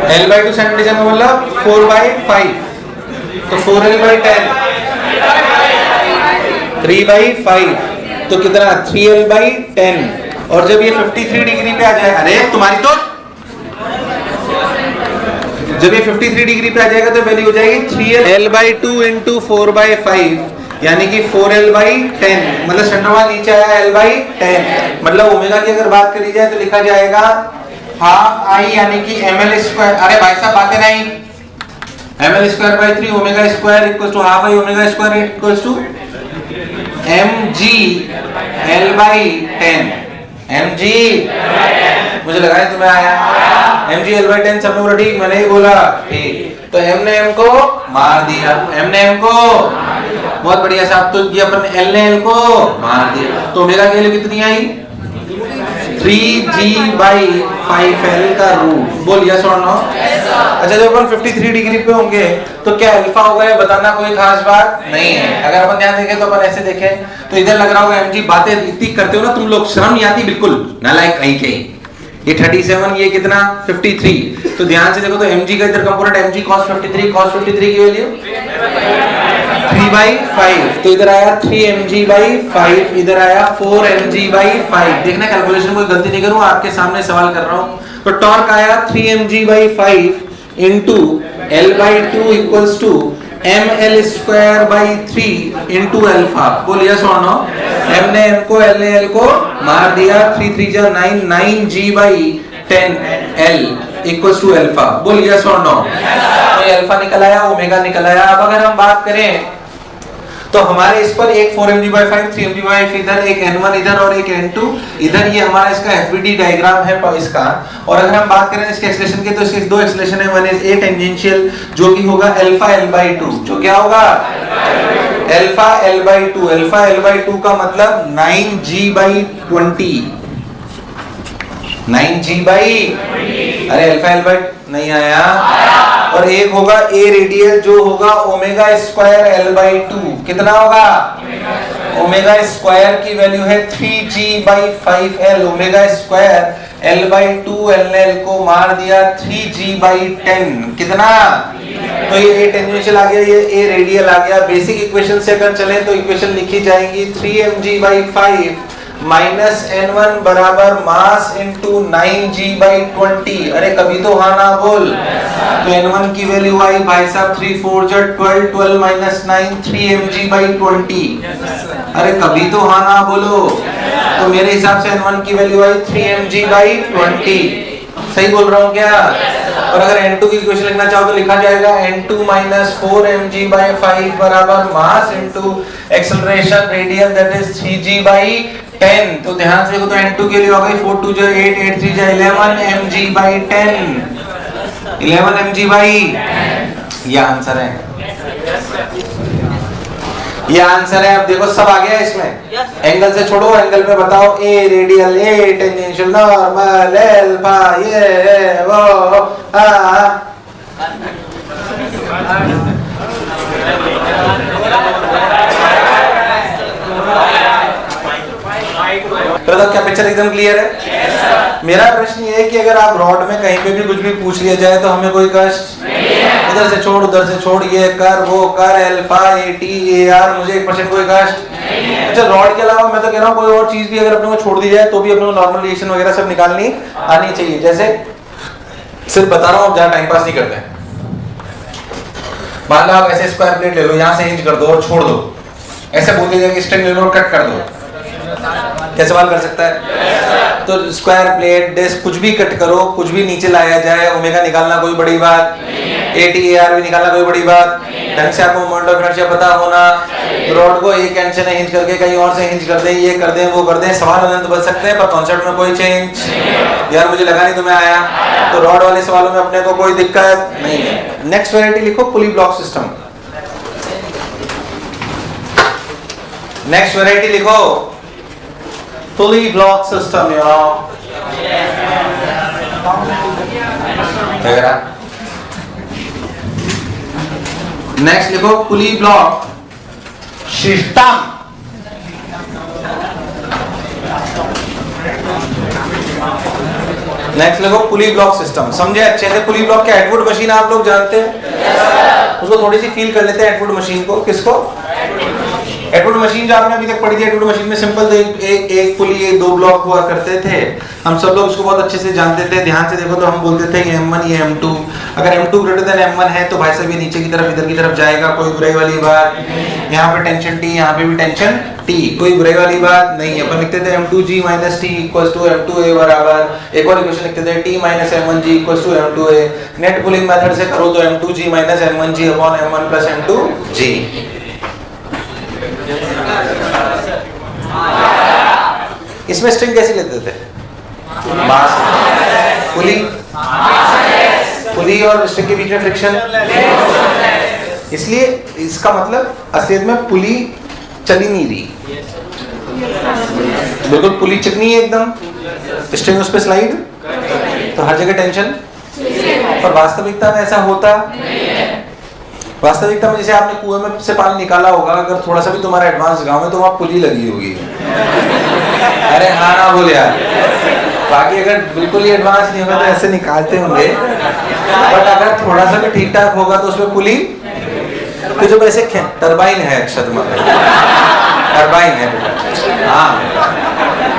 L/2 centimetre में मतलब 4/5, तो 4L/10, 3/5, तो कितना 3L/10। और जब ये 53 डिग्री पे आ जाए, अरे तुम्हारी तो जब ये 53 डिग्री पे आ जाएगा तो वैल्यू हो जाएगी 3L/2 इंटू 4/5, यानी कि 4L/10, मतलब सेंटर नीचे आया L/10, मतलब ओमेगा की अगर बात करी जाए तो लिखा जाएगा हाफ आई यानी कि ml²। अरे भाई साहब बातें नहीं, ml²/3 omega square equals to half I omega square equals to mg L/10, mg, मुझे लगा है तुम्हें आया mg L/10, सब लोग ठीक, मैंने ही बोला ठीक। तो m ने m को मार दिया, m ने m को, बहुत बढ़िया साहब। तो ये अपन l ने l को मार दिया, तो ओमेगा की वैल्यू कितनी आई 3g/5l का रूट। बोल यस और नो। अच्छा जब अपन 53 डिग्री पे होंगे तो क्या अल्फा होगा, ये बताना कोई खास बात नहीं है। अगर अपन ध्यान देखें तो अपन ऐसे देखें तो इधर लग रहा होगा mg, बातें इतनी करते हो ना तुम लोग, शर्म नहीं आती बिल्कुल, नालायक कहीं के। ये 37, ये कितना 53, तो ध्यान से देखो तो mg का इधर कंपोनेंट mg cos 53 की वैल्यू 3/5, तो इधर आया 3mg/5, इधर आया 4mg/5। देखना कैलकुलेशन कोई गलती नहीं करूं, आपके सामने सवाल कर रहा हूं। तो टॉर्क आया 3mg/5 into L/2 equals to ml²/3 into alpha. बोल यस और नो। m ने m को, l ने l को मार दिया, 3 3 जा 9, 9g/10l इक्वल्स टू अल्फा। बोल यस और नो। तो ये अल्फा निकल आया, ओमेगा निकल आया। अब अगर हम बात करें तो हमारे इस पर एक 4mg/5, 3mg/5 इधर, एक n1 इधर और एक n2 इधर, ये हमारा इसका FVD डायग्राम है इसका। और अगर हम बात करें इसके एक्सलेशन के तो इसके दो एक्सलेशन है, वन इज ए टेंजेंशियल जो कि होगा अल्फा L/2, जो क्या होगा अल्फा L/2। अल्फा L/2 का मतलब 9g/20, 9g/, अरे अल्फा L/2 नहीं आया। और एक होगा ए रेडियल जो होगा ओमेगा स्क्वायर L/2, कितना होगा ओमेगा स्क्वायर की वैल्यू है 3g/5l, omega square L/2, l ने l को मार दिया 3g/10, कितना, तो ये ए टेंजेंशियल आ गया, ये ए रेडियल आ गया। बेसिक इक्वेशन से अगर चलें तो इक्वेशन लिखी जाएंगी 3mg/5 माइनस n1 बराबर मास इंटू 9g/20। अरे कभी तो हाँ ना बोल। तो n1 की वैल्यू आई भाई साहब 3 4 जा 12, 12 माइनस 9, 3mg/20। अरे कभी तो हाँ ना बोलो। तो मेरे हिसाब से n1 की वैल्यू आई 3mg/20। सही बोल रहा हूँ क्या? और अगर n2 की इक्वेशन लिखना चाहो तो लिखा जाएगा n2 माइनस 4mg/5 बराबर mass into acceleration radial that is 3g/10। तो ध्यान से देखो तो n2 के लिए हो गई 4 2 जा 8, 8 3 जा 11 mg/10, 11 mg/10। ये आंसर है, ये आंसर है। अब देखो सब आ गया इसमें। एंगल से छोड़ो, एंगल पे बताओ a radial, a tangential, normal, alpha, ये वो तो क्या पिक्चर एकदम क्लियर है? मेरा प्रश्न ये है कि अगर आप रॉड में कहीं पे भी कुछ भी पूछ लिया जाए तो हमें कोई कष्ट नहीं है। इधर से छोड़, उधर से छोड़, ये कर, वो कर, अल्फा, AT, AR, मुझे 1% कोई कष्ट नहीं है। अच्छा रॉड के अलावा मैं तो कह रहा हूँ कोई और चीज भी अगर अपने को छोड़ दी जाए तो भी अपने को नॉर्मल रिएक्शन वगैरह सब निकालनी आनी चाहिए। जैसे सिर्फ बता रहा हूँ, जहाँ टाइम पास नहीं करते। मान लो आप ऐसे स्क्वायर प्लेट ले लो, यहाँ से इंच कर दो और छोड़ दो, ऐसे बोल दीजिए कि स्ट्रिंग ले लो और कट कर दो, क्या सवाल कर सकता है? तो स्क्वायर प्लेट, डिस्क, कुछ भी कट करो, कुछ भी नीचे लाया जाए, ओमेगा निकालना कोई बड़ी बात, AT, AR भी निकालना कोई बड़ी बात, ढंग से आपको मोमेंट ऑफ इनर्शिया पता होना। रॉड को एक एंड से नहीं हिंज करके कहीं और से हिंज कर दें, ये कर दें, वो कर दें, सवाल अनंत बच सकते हैं पर कॉन्सेप्ट में कोई चेंज यार मुझे लगा नहीं तुम्हें आया। तो रॉड वाले सवालों में अपने को कोई दिक्कत नहीं है। नेक्स्ट वैरायटी लिखो पुली ब्लॉक सिस्टम। नेक्स्ट वैरायटी लिखो पुली ब्लॉक सिस्टम। नेक्स्ट लिखो पुली ब्लॉक सिस्टम। नेक्स्ट देखो पुली ब्लॉक सिस्टम, समझे अच्छे से। पुली ब्लॉक क्या, एटवुड मशीन आप लोग जानते हैं? उसको थोड़ी सी फील कर लेते हैं एटवुड मशीन को। किसको? एटवुड मशीन जो आपने अभी तक पढ़ी थी, एटवुड मशीन में सिंपल एक पुली, दो ब्लॉक हुआ करते थे। हम सब लोग उसको बहुत अच्छे से जानते थे। ध्यान से देखो तो हम बोलते थे ये M1 ये M2। अगर M2 ग्रेटर देन M1 है तो भाई साहब ये नीचे की तरफ, इधर की तरफ जाएगा, कोई बुराई वाली बात। यहाँ पे टेंशन T, यहाँ पे भी टेंशन T, कोई बुराई वाली बात नहीं। अपन लिखते थे M2G - T = M2A बराबर। एक और इक्वेशन लिखते थे T - M1G = M2A। Net pulling method से करो तो M2G - M1G / M1 + M2G। इसमें स्ट्रिंग कैसी लेते थे? मास। पुली और स्ट्रिंग के बीच में फ्रिक्शन, इसलिए इसका मतलब असलियत में पुली चल ही नहीं रही, बिल्कुल पुली चिकनी है एकदम, स्ट्रिंग उस पे स्लाइड, तो हर जगह टेंशन। पर वास्तविकता में ऐसा होता वास्तविकता में जैसे आपने कुएं में से पानी निकाला होगा, अगर थोड़ा सा भी तुम्हारा एडवांस गांव में तो वहां पुली लगी होगी। अरे हाँ ना बोले यार। बाकी अगर बिल्कुल ही एडवांस नहीं होगा तो ऐसे निकालते होंगे, बट अगर थोड़ा सा भी ठीक ठाक होगा तो उसमें पुली, तो जब ऐसे टरबाइन है, अक्षर टरबाइन है बेटा। हाँ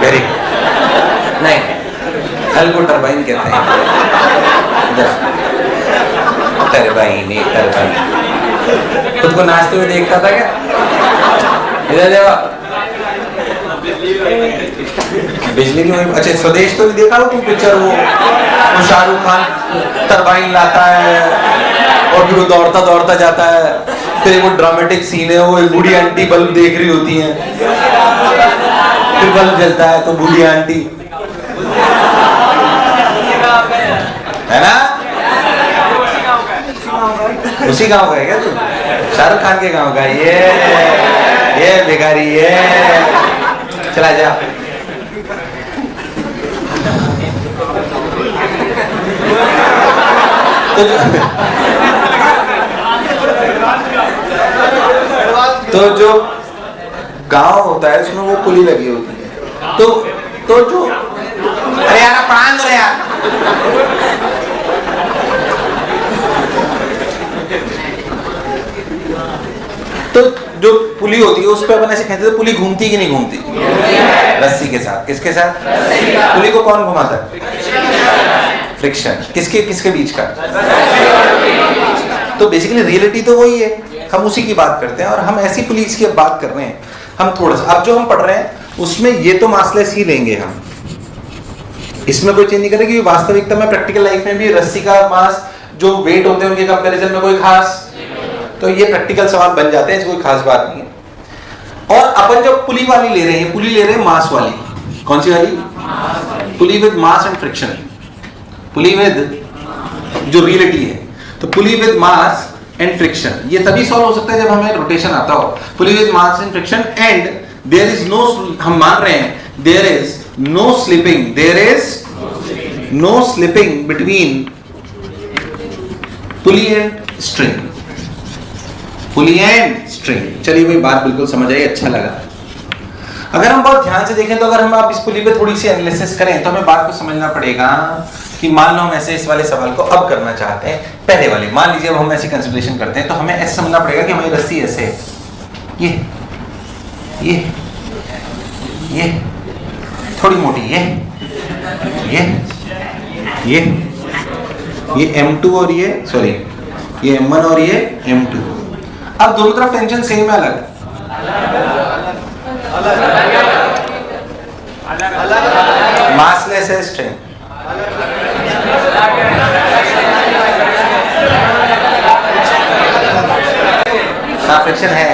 वेरी नहीं, हल को टरबाइन कहते हैं। टरबाइन टरबाइन खुद को नाचते हुए देखता था क्या? इधर देखो, बिजली की वही। अच्छा स्वदेश तो देखा हो तुम पिक्चर, वो शाहरुख खान टरबाइन लाता है और फिर वो दौड़ता दौड़ता जाता है, फिर वो ड्रामेटिक सीन है, वो एक बूढ़ी आंटी बल्ब देख रही होती है, फिर बल्ब जलता है तो बूढ़ी आंटी, है ना? उसी गांव का है क्या तू? शाहरुख खान के गांव का? ये भिखारी, ये चला जा। तो जो गांव होता है उसमें वो पुली लगी होती है, तो जो, अरे यार प्राण दो यार। तो जो पुली होती है उस पे अपन ऐसे कहते थे, पुली घूमती कि नहीं घूमती? रस्सी के साथ। किसके साथ? पुली को कौन घुमाता है? फ्रिक्शन। किसके किसके बीच का? तो बेसिकली रियलिटी तो वही है, हम उसी की बात करते हैं और हम ऐसी पुलिस की बात कर रहे हैं। हम थोड़ा सा अब जो हम पढ़ रहे हैं उसमें ये तो मासलेस ही लेंगे हम, इसमें कोई चेंज नहीं करेंगे। वास्तविकता में प्रैक्टिकल लाइफ में भी रस्सी का मास जो वेट होते हैं उनके कंपैरिजन में कोई खास, तो ये प्रैक्टिकल सवाल बन जाते हैं, कोई खास बात नहीं है। और अपन जो पुली वाली ले रहे हैं, पुली ले रहे हैं मास वाली। कौन सी वाली? Pulley with mass and friction. Pulley with जो रियलिटी है, तो pulley with mass and friction ये तभी सॉल्व हो सकता है जब हमें रोटेशन आता हो। Pulley with mass and friction and there is no, हम मान रहे हैं there is no slipping, there is no slipping between pulley and string. Pulley and string. चलिए भाई बात बिल्कुल समझ आई, अच्छा लगा। अगर हम बहुत ध्यान से देखें तो अगर हम आप इस पुली पे थोड़ी सी एनालिसिस करें तो हमें बात को समझना पड़ेगा कि मान लो हम ऐसे इस वाले सवाल को अब करना चाहते हैं, पहले वाले मान लीजिए अब हम ऐसी कंसिडरेशन करते हैं तो हमें ऐसे समझना पड़ेगा कि हमारी रस्सी ऐसे है, ये थोड़ी मोटी, ये M2 और ये सॉरी ये M1 और ये M2। अब दोनों तरफ टेंशन सेम है, अलग मासलेस है स्ट्रिंग। हाँ फ्रिक्शन है,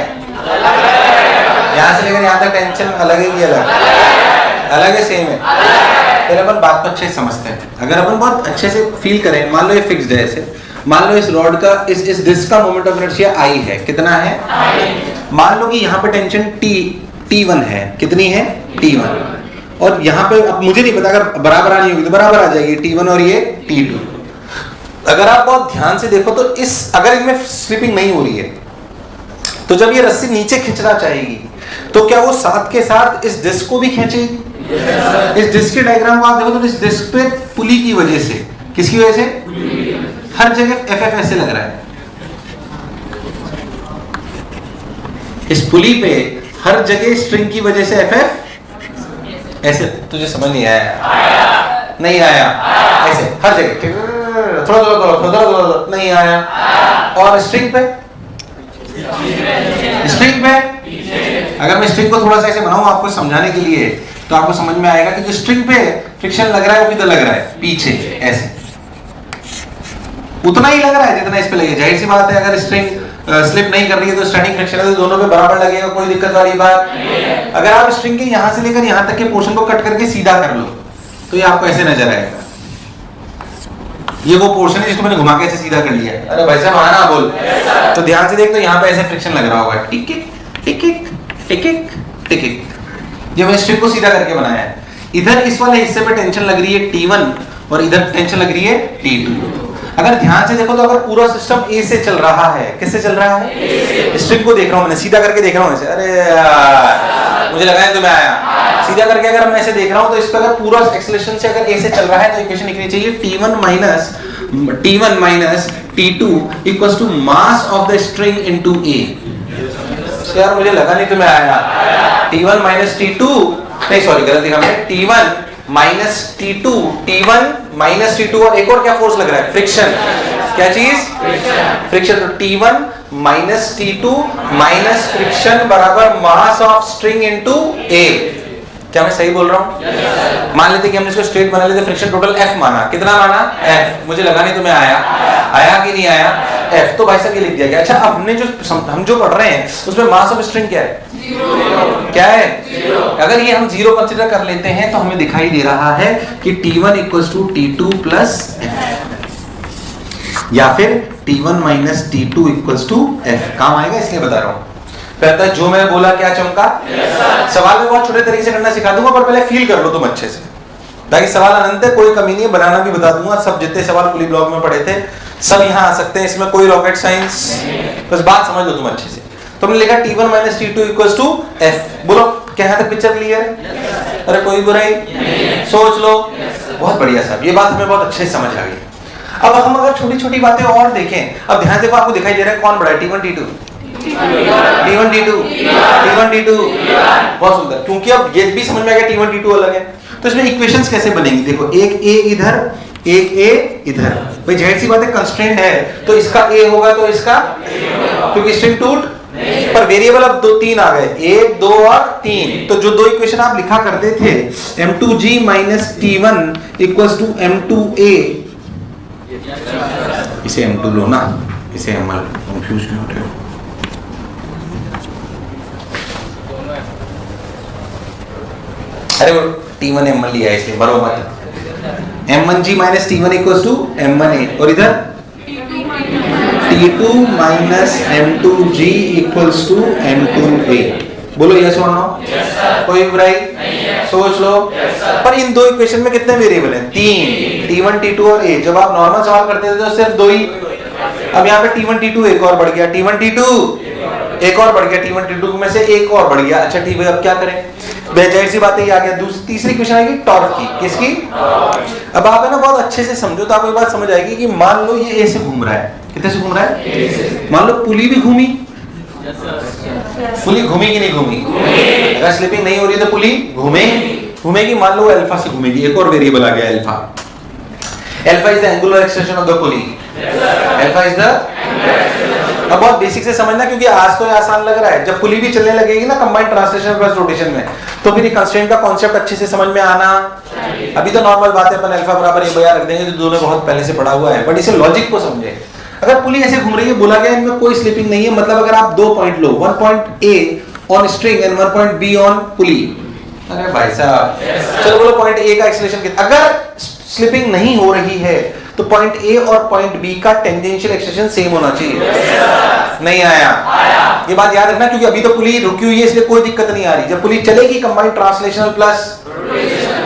यहां से लेकर यहां तक टेंशन अलग है कि अलग है सेम है। फिर अपन बात को अच्छे से समझते हैं। अगर अपन बहुत अच्छे से फील करें, मान लो ये फिक्स्ड है ऐसे, मान लो इस रॉड का इस डिस्क का मोमेंट ऑफ इनर्शिया I है, कितना है? मान लो कि यहाँ पे टेंशन T1 है, कितनी है? T1। और यहाँ पे अब मुझे नहीं पता, अगर बराबर आनी होगी तो बराबर आ जाएगी T1 और ये T2। अगर आप बहुत ध्यान से देखो तो अगर इनमें स्लिपिंग नहीं हो रही है तो जब ये रस्सी नीचे खींचना चाहेगी तो क्या वो साथ के साथ इस डिस्क को भी खींचेगी? इस डिस्क के डायग्राम को आप देखो तो इस डिस्क पे पुली की वजह से, किसकी वजह से? हर जगह एफ ऐसे लग रहा है। इस पुली पे हर जगह स्ट्रिंग की वजह से एफ ऐसे। तुझे समझ नहीं आया? नहीं आया? ऐसे हर जगह थोड़ा नहीं आया। और स्ट्रिंग पे अगर मैं स्ट्रिंग को थोड़ा सा ऐसे बनाऊं आपको समझाने के लिए, तो आपको समझ में आएगा कि जो स्ट्रिंग पे फ्रिक्शन लग रहा है वो किधर लग रहा है? पीछे, ऐसे। उतना ही लग रहा है जितना इस पे लगे। जाहिर सी बात है अगर स्ट्रिंग स्लिप नहीं कर रही है तो स्टैंडिंग फ्रिक्शन है तो दोनों पे बराबर लगेगा, कोई दिक्कत वाली बात। अगर आप स्ट्रिंग के यहां से लेकर यहां तक के पोर्शन को कट करके सीधा कर लो तो ये आपको ऐसे नजर आएगा। ये वो पोर्शन है जिसको मैंने घुमा के ऐसे सीधा कर लिया। अरे भाई साहब आना बोल। तो ध्यान से देख, तो यहाँ पे ऐसे फ्रिक्शन लग रहा होगा, टिक टिक टिक टिक। ये मैंने स्ट्रिंग को सीधा करके बनाया है। इधर इस वाले हिस्से पे टेंशन लग रही है T1 और इधर टेंशन लग रही है T2। अगर ध्यान से देखो तो अगर पूरा सिस्टम ए से चल रहा है, किससे चल रहा है? स्ट्रिंग को देख रहा हूं मैंने, सीधा करके देख रहा हूं ऐसे। अरे यार मुझे लगा है तुम्हें आया। सीधा करके अगर मैं ऐसे देख रहा हूं तो इस पे अगर पूरा एक्सेलरेशन से अगर ए से चल रहा है तो इक्वेशन लिखनी चाहिए T1 minus T2 equals to mass of the string into a. यार मुझे लगा नहीं तुम्हें आया। T1 माइनस T2, नहीं सॉरी गलत लिखा मैंने, T1 माइनस T2 और एक और क्या फोर्स लग रहा है? फ्रिक्शन। क्या चीज? फ्रिक्शन। तो T1 minus T2 minus friction बराबर मास ऑफ स्ट्रिंग इनटू ए। क्या मैं सही बोल रहा हूं? मान लेते कि हमने इसको स्ट्रेट बना लेते, फ्रिक्शन टोटल F माना। कितना माना? F। मुझे लगा नहीं तुम्हें आया कि नहीं आया? F। तो भाई साहब ये लिख दिया गया। अच्छा अब हमने हम जो पढ़ रहे हैं उसमें मास ऑफ स्ट्रिंग क्या है? क्या है? अगर ये हम 0 कंसीडर कर लेते हैं तो हमें दिखाई दे रहा है कि T1 equals to T2 plus F या फिर T1 minus T2 equals to F। काम आएगा इसलिए बता रहा हूं। कहता है जो मैं बोला क्या चमका? सवाल में बहुत छोटे तरीके से करना सिखा दूंगा पर पहले फील कर लो तुम अच्छे से, ताकि सवाल अनंत है, कोई कमी नहीं है, बनाना भी बता दूंगा। सब जितने सवाल पुली ब्लॉक में पढ़े थे सब यहाँ आ सकते हैं, इसमें कोई रॉकेट साइंस, बस बात समझ लो तुम अच्छे से। तुमने लिखा T1 minus T2 equals to F। बोलो क्या यहाँ तक पिक्चर क्लियर? अरे कोई बुराई? सोच लो। बहुत बढ़िया साहब, ये बात हमें बहुत अच्छे से समझ आ गई। अब हम अगर छोटी छोटी बातें और देखें, अब ध्यान देखो आपको दिखाई दे रहा है कौन बड़ा है? T1 T2 बहुत सुंदर। क्योंकि अब ये भी समझ में आ गया T1 T2 अलग है, तो इसमें इक्वेशंस कैसे बनेंगी? देखो एक A इधर, एक A इधर। भाई जाहिर सी बात है कंस्ट्रेंट है तो इसका A होगा तो इसका, क्योंकि स्ट्रिंग टूट पर वेरिएबल अब 2-3 आ गए, 1 2 और 3। तो जो दो इक्वेशन आप लिखा करते थे M2G minus T1 equals to M2A, इसे M2 लो ना, इसे M1 कंफ्यूज क्यों होते हो? अरे वो T1 M1 लिया है इसलिए बरो मत। M1G minus T1 equals to M1A और इधर T2 minus M2G equals to M2A। बोलो यस और नो? कोई बुराई? सोच लो। पर इन दो इक्वेशन में कितने वेरिएबल हैं? 3, T1 T2 और A। जब आप नॉर्मल सवाल करते थे तो सिर्फ 2 ही। अब यहाँ पे T1 T2 एक और बढ़ गया, T1 T2 एक और बढ़ गया, T1 T2 में से एक और बढ़ गया। अच्छा ठीक है, अब क्या करें? बेजाहिर सी बात है, ये आ गया। तीसरी इक्वेशन आएगी टॉर्क की। किसकी? अब आप है ना बहुत अच्छे से समझो तो आपको ये बात समझ आएगी कि मान लो ये ए से घूम रहा है। कितने से घूम रहा है? मान लो पुली भी घूमी, पुली घूमी कि नहीं घूमी? अगर स्लिपिंग नहीं हो रही तो पुली घूमेगी। मान लो अल्फा से घूमेगी, एक और वेरिएबल आ गया alpha. Alpha is the angular extension of the pulley. Alpha is the, अब बहुत बेसिक से समझना क्योंकि आज तो ये आसान लग रहा है, जब पुली भी चलने लगेगी ना कंबाइंड ट्रांसलेशन प्लस रोटेशन में, तो फिर ये कंस्ट्रेंट का कॉन्सेप्ट अच्छे से समझ में आना। अभी तो नॉर्मल बात है, अपन अल्फा बराबर ए बया रख देंगे तो दोनों बहुत पहले से पढ़ा हुआ है, बट इसे लॉजिक को समझे। अगर पुली ऐसे घूम रही है, बोला गया इनमें कोई स्लिपिंग नहीं है, मतलब अगर आप 2 पॉइंट लो, 1 point A on string and 1 point B on pulley. अरे भाई साहब चलो बोलो पॉइंट A का एक्सेलरेशन कितना? अगर स्लिपिंग नहीं हो रही है तो पॉइंट A और पॉइंट B का टेंजेंशियल एक्सटेंशन सेम होना चाहिए। नहीं आया? ये बात याद रखना क्योंकि अभी तो पुली रुकी हुई है इसलिए कोई दिक्कत नहीं आ रही। जब पुली चलेगी कंबाइंड ट्रांसलेशनल प्लस,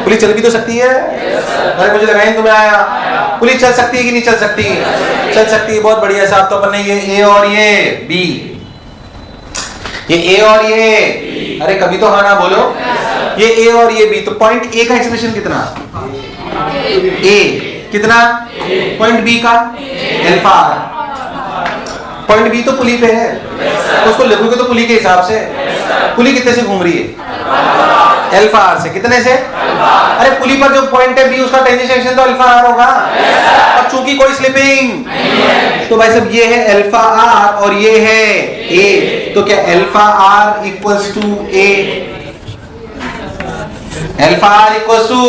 पुली चल भी तो सकती है। अरे मुझे लगा तुम्हें आया। पुली चल सकती है कि नहीं चल सकती? चल सकती है। बहुत बढ़िया साहब। तो अपन ने ये A और ये B, ये A और ये, अरे कभी तो हाँ ना बोलो। ये ए और ये बी, तो पॉइंट ए का एक्सप्रेशन कितना? ए कितना? पॉइंट बी का अल्फा आर। पॉइंट बी तो पुली पे है, तो उसको लिखोगे तो पुली के हिसाब से। पुली कितने से घूम रही है? अल्फा आर से। कितने से? अरे पुली पर जो पॉइंट है बी, उसका टेंजेंशियल तो अल्फा आर होगा। और चूंकि कोई स्लिपिंग, तो भाई साहब ये है अल्फा आर और ये है ए, तो क्या alpha r equals to a? Alpha r equals to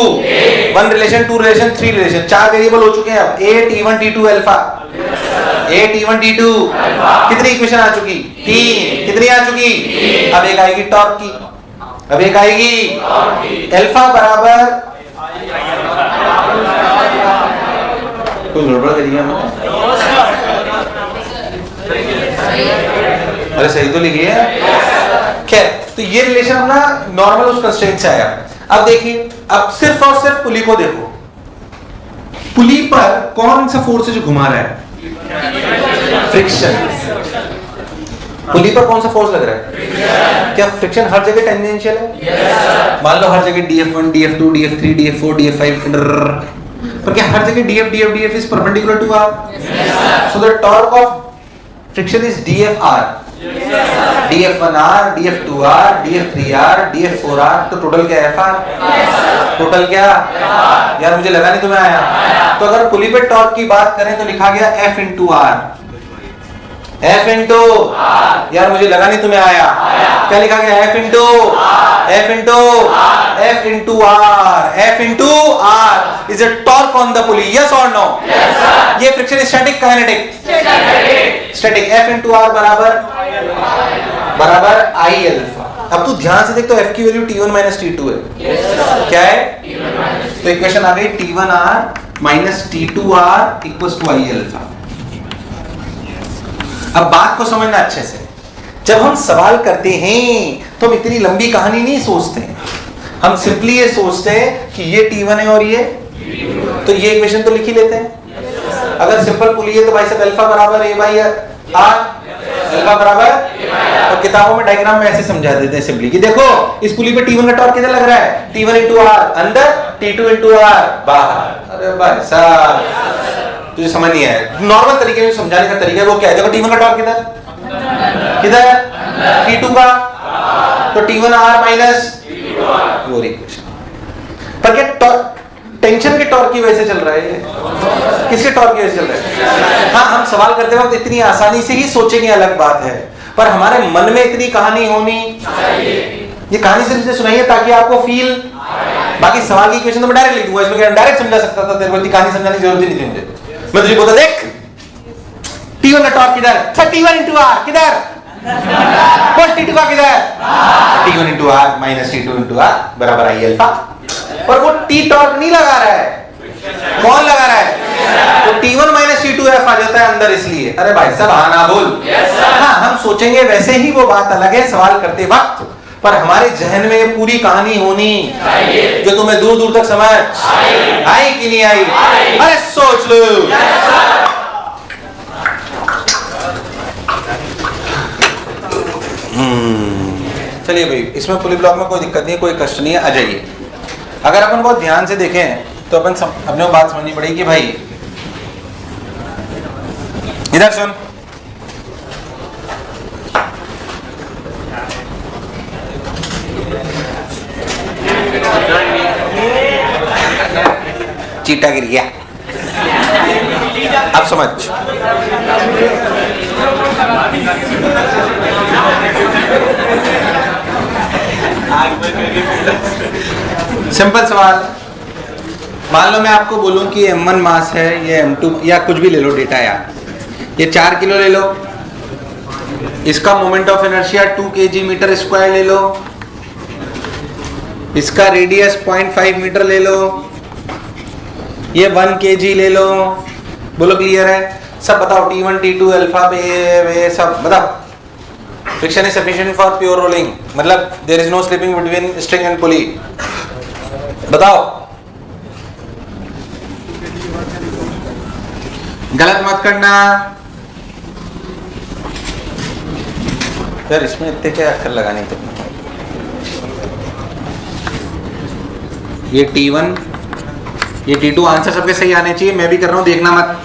1 relation, 2 relation, 3 relation, 4 variable हो चुके हैं अब। ए T1 T2 अल्फा, ए T1 T2 कितनी इक्वेशन आ चुकी? 3। कितनी आ चुकी? अब एक आएगी टॉर्क की, अब एक आएगी अल्फा बराबर, कोई गड़बड़ करिए हमने? अरे सही तो लिखिए। खैर, तो ये रिलेशन अपना नॉर्मल उस कंस्ट्रेंट से आया। अब देखिए, अब सिर्फ और सिर्फ पुली को देखो। पुली पर कौन सा फोर्स है जो घुमा रहा है? फ्रिक्शन। पुली पर कौन सा फोर्स लग रहा है? क्या फ्रिक्शन हर जगह टेंजेंशियल है? मान लो हर जगह DF1, DF2, DF3, DF4, DF5, पर क्या हर जगह DF is perpendicular to R? So the torque of friction is DFR. DF1R, DF2R, DF3R, DF4R, तो टोटल क्या है? FR। टोटल क्या? यार मुझे लगा नहीं तुम्हें आया। तो अगर पुली पे टॉर्क की बात करें तो लिखा गया F into R। F into, यार मुझे लगा नहीं तुम्हें आया। क्या लिखा गया? F into R। F into R is a torque on the pulley, yes or no? Yes sir। ये friction static kinetic? Static. F into R बराबर I अल्फा। अब तू ध्यान से देख, तो F की वैल्यू T1 minus T2 है। क्या है? तो इक्वेशन आ गई T1R minus T2R equals to I alpha. अब बात को समझना अच्छे से। जब हम सवाल करते हैं तो हम इतनी लंबी कहानी नहीं सोचते, हम सिंपली ये सोचते हैं कि ये T1 है और ये, तो ये इक्वेशन तो लिख ही लेते हैं। अगर सिंपल पुली है तो भाई साहब अल्फा बराबर A by R, अल्फा बराबर, और किताबों में डायग्राम में ऐसे समझा देते हैं सिंपली कि देखो इस पुली पे T1 का टॉर्क किधर लग रहा है? T1 into R अंदर, T2 into R बाहर। अरे भाई साहब तुझे समझ नहीं आया। नॉर्मल तरीके में समझाने का तरीका वो क्या है? देखो T1 का टॉर्क किधर किधर? T2 का, तो T1 R माइनस वो इक्वेशन। पर क्या टेंशन के टॉर्क की वजह से चल रहा है? किसके टॉर्क की वजह से चल रहा है? हाँ, हम सवाल करते वक्त इतनी आसानी से ही सोचेंगे अलग बात है, पर हमारे मन में इतनी कहानी होनी चाहिए। ये कहानी सिर्फ इसलिए सुनाई है ताकि आपको फील, बाकी सवाल की इक्वेशन तो मैं डायरेक्ट लिख दूंगा, इसमें डायरेक्ट समझा सकता था, तेरे को इतनी कहानी समझाने की जरूरत ही नहीं थी मुझे। मैं तुझे बोलता देख T1 का टॉर्क किधर? T1 into R किधर? बोल T2 का किधर? T1 into R minus T2 into R बराबर I अल्फा। पर वो T टॉर्क नहीं लगा रहा है, कौन लगा रहा है? तो T1 minus T2 F आ जाता है अंदर, इसलिए। अरे भाई साहब हाँ ना बोल। हाँ, हम सोचेंगे वैसे ही, वो बात अलग है सवाल करते वक्त, पर हमारे जहन में ये पूरी कहानी होनी चाहिए जो तुम्हें दूर दूर तक समझ आई कि नहीं आई? अरे सोच लो। चलिए भाई, इसमें पुली ब्लॉक में कोई दिक्कत नहीं है, कोई कष्ट नहीं है, आ जाइए। अगर अपन बहुत ध्यान से देखें तो अपन अपने को बात समझनी पड़ेगी। भाई इधर सुन, चीटा गिर गया, अब समझ। सिंपल सवाल, मान लो मैं आपको बोलूं कि M1 मास है, ये M2 या कुछ भी ले लो डेटा यार, ये 4 किलो ले लो, इसका moment of inertia 2 kg metre square ले लो, इसका रेडियस 0.5 मीटर ले लो, ये 1 kg ले लो। बोलो क्लियर है? सब बताओ T1 T2 अल्फा पे सब बताओ। Friction is sufficient for pure rolling, मतलब there is no slipping between string and pulley. बताओ, गलत मत करना यार, इसमें इतने क्या अक्षर लगाने तुमने? ये T1, ये T2, आंसर सबके सही आने चाहिए, मैं भी कर रहा हूँ, देखना मत।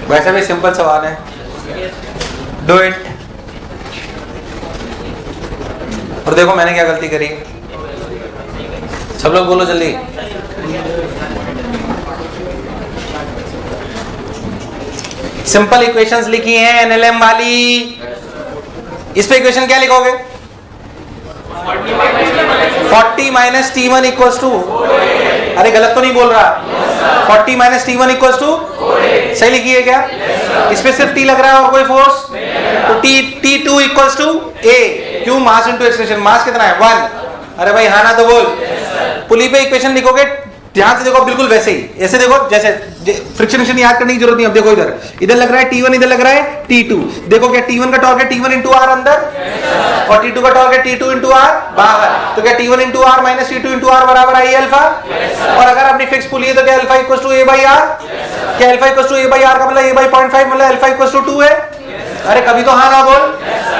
वैसे भी सिंपल सवाल है, डू इट। और देखो मैंने क्या गलती करी, सब लोग बोलो जल्दी। सिंपल इक्वेशंस लिखी हैं एनएलएम वाली, इस पे इक्वेशन क्या लिखोगे? 40 माइनस T1 इक्वल्स टू, अरे गलत तो नहीं बोल रहा, 40 माइनस T1 इक्वल्स टू, सही लिखी है क्या? इस पे सिर्फ T लग रहा है और कोई फोर्स, तो T2 इक्वल्स टू A, क्यों? मास इनटू एक्सेलरेशन, मास कितना है? 1। अरे भाई हाँ ना तो बोल। पुली पे इक्वेशन लिखोगे, ध्यान से देखो, बिल्कुल वैसे ही, ऐसे देखो जैसे फ्रिक्शन याद करने की जरूरत नहीं। अब देखो इधर लग रहा है T1, इधर लग रहा है T2। देखो क्या T1 का टॉर्क है T1 इंटू आर अंदर, और T2 का टॉर्क है T2 इंटू आर बाहर। तो क्या T1 into r minus T2 into r बराबर आई अल्फा? और अगर आपने फिक्स पुली है तो क्या alpha equals to A by R? क्या alpha equals to A by R का मतलब A बाई 0.5 मतलब अल्फा इक्वल्स टू 2 है? अरे कभी तो हाँ ना बोल।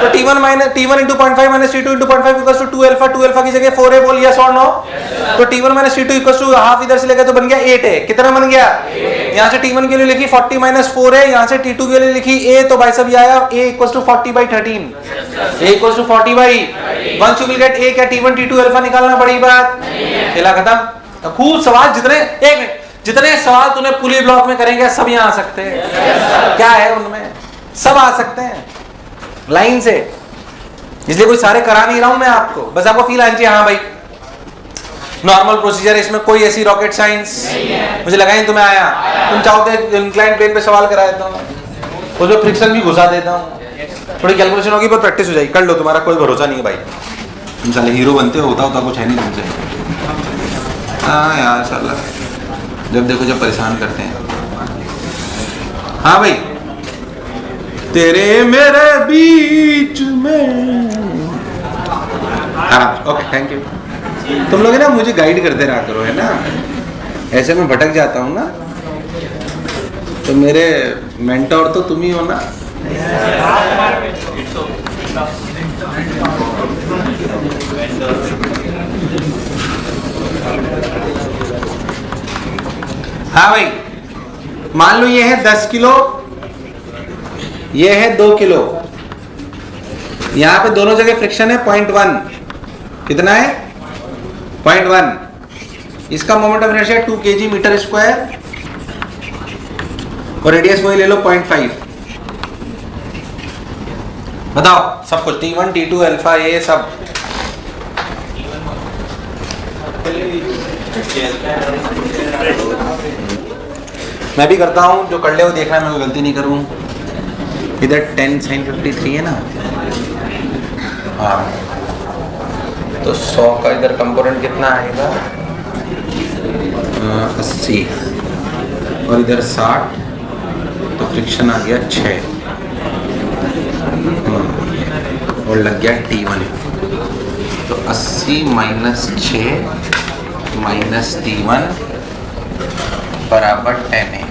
तो T1 into 0.5 minus T2 into 0.5 equals to 2 alpha, 2 alpha की जगह 4 है, बोल यस और नो। तो T1 minus T2 equals to half इधर से लेकर तो बन गया 8 है। कितना बन गया? यहाँ से T1 के लिए लिखी 40 माइनस 4 है, यहाँ से T2 के लिए लिखी A, तो भाई सब ये आया A equals to 40 by 13, A equals to 40 by 1 you will get A। क्या T1 T2 अल्फा निकालना बड़ी बात? खेला खत्म। खूब सवाल, जितने सवाल तूने पुली ब्लॉक में करेंगे सब यहाँ आ सकते हैं। क्या है उनमें? सब आ सकते हैं लाइन से, इसलिए कोई सारे करा नहीं रहा हूं मैं आपको, बस आपको फील आनी चाहिए हाँ भाई नॉर्मल प्रोसीजर है, इसमें कोई ऐसी रॉकेट साइंस मुझे लगा ही तुम्हें आया। तुम चाहो तो इंक्लाइन प्लेन पे सवाल करा देता हूँ, उसमें फ्रिक्शन भी घुसा देता हूँ, थोड़ी कैलकुलेशन होगी पर प्रैक्टिस हो जाएगी, कर लो, तुम्हारा कोई भरोसा नहीं है भाई, तुम साले हीरो बनते हो, होता कुछ है नहीं तुमसे। हाँ यार साला जब देखो जब परेशान करते हैं। हाँ भाई तेरे मेरे बीच में, हाँ ओके थैंक यू। तुम लोग है ना मुझे गाइड करते रहा करो, है ना, ऐसे में भटक जाता हूँ ना, तो मेरे मेंटोर तो तुम ही हो ना। हाँ भाई मान लो ये है 10 किलो, ये है 2 किलो, यहां पे दोनों जगह फ्रिक्शन है 0.1, कितना है 0.1। इसका moment of inertia 2 kg metre square और रेडियस वही ले लो 0.5। बताओ सब कुछ T1 T2 अल्फा ये सब। मैं भी करता हूं, जो कर ले वो देखना, मैं कोई गलती नहीं करूं। इधर 10 sin 53 है ना, हाँ तो 100 का इधर कंपोनेंट कितना आएगा 80 और इधर 60, तो फ्रिक्शन आ गया 6 और लग गया T1, तो 80 माइनस 6 माइनस T1 बराबर 10 है।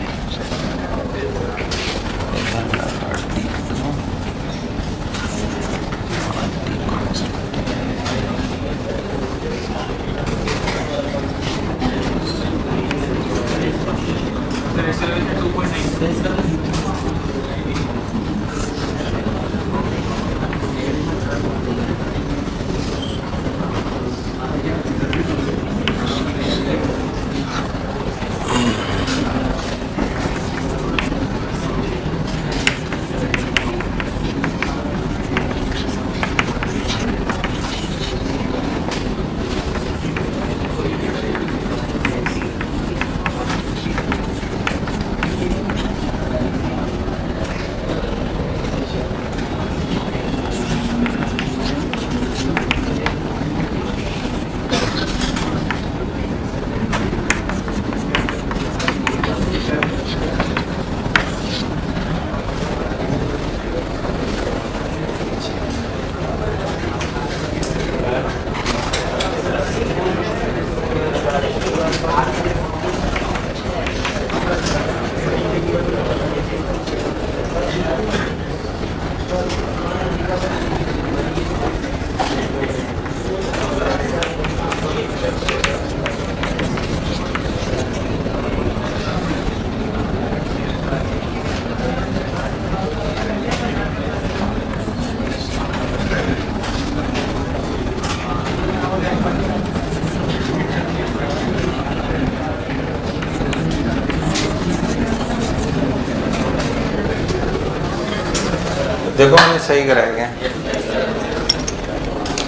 देखो मैंने सही कराया क्या?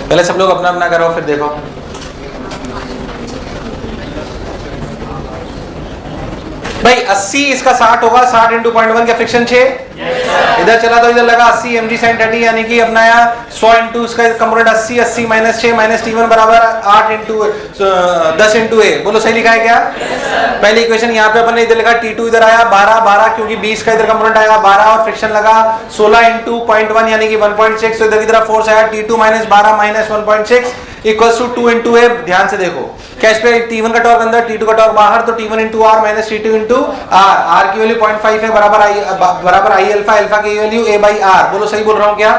पहले सब लोग अपना अपना करो फिर देखो। भाई 80 इसका 60 होगा, 60 इंटू 0.1 का फ्रिक्शन 6, इधर चला तो इधर लगा 80 mg sin 30 यानी कि अपना यहाँ 100 इंटू इसका कंपोनेंट 80, 80 माइनस 6 माइनस T1 बराबर 8 इंटू 10 इंटू ए। बोलो सही लिखा है क्या? पहली इक्वेशन यहाँ पे अपन ने इधर लिखा T2 इधर आया 12 क्योंकि 20 का इधर कंपोनेंट आएगा 12 और फ्रिक्शन लगा 16 इंटू 0.1 यानी कि 1.6, तो इधर की तरफ फोर्स आया T2 minus 12 minus 1.6 equals to 2 into a. ध्यान से देखो कैश पे T1 का टॉर्क अंदर T2 का टॉर्क बाहर, तो T1 into r minus T2 into r. R की वैल्यू 0.5 है बराबर आई अल्फा, अल्फा की वैल्यू ए बाई आर। बोलो सही बोल रहा हूँ क्या?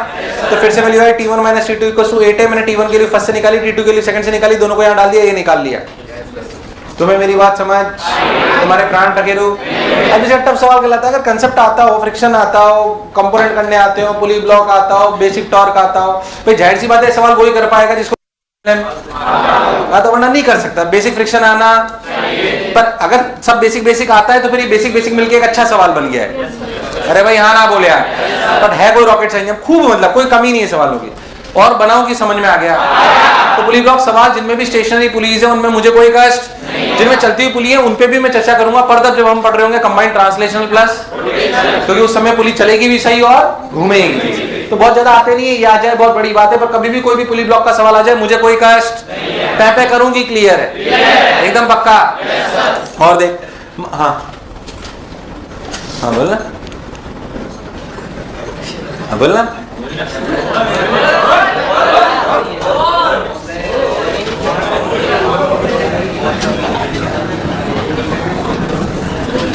तो फिर से वैल्यू है T1 minus T2 equals to 8 है। मैंने T1 के लिए फर्स्ट से निकाली, T2 के लिए सेकंड से निकाली, दोनों को यहाँ डाल दिया, ये निकाल लिया। तुम्हें मेरी बात समझ? तुम्हारे प्राण टकेरू? अब इसे टफ सवाल कहलाता है। अगर कंसेप्ट आता हो, फ्रिक्शन आता हो, कंपोनेंट करने आते हो, पुली ब्लॉक आता हो, बेसिक टॉर्क आता हो, भाई जाहिर सी बात है सवाल वही कर पाएगा जिसको तो वरना नहीं कर सकता। बेसिक फ्रिक्शन आना, पर अगर सब बेसिक आता है तो फिर ये बेसिक मिलके एक अच्छा सवाल बन गया है। अरे भाई हाँ ना बोले यार, बट है कोई रॉकेट साइंस खूब, मतलब कोई कमी नहीं है सवालों की। और बनाओ कि समझ में आ गया। तो पुली ब्लॉक सवाल जिनमें भी स्टेशनरी पुलीज है उनमें मुझे कोई कष्ट, जिनमें चलती हुई पुली है उन पे भी मैं चर्चा करूंगा, पर तब जब हम पढ़ रहे होंगे कंबाइंड ट्रांसलेशनल प्लस, क्योंकि उस समय पुली चलेगी भी सही और घूमेगी भी। तो बहुत ज्यादा आते नहीं है, ये आ जाए बहुत बड़ी बात है, पर कभी भी कोई भी पुली ब्लॉक का सवाल आ जाए मुझे कोई कष्ट, पे करूंगी, क्लियर है एकदम पक्का। और देख हाँ हाँ बोल ना, हाँ बोल ना।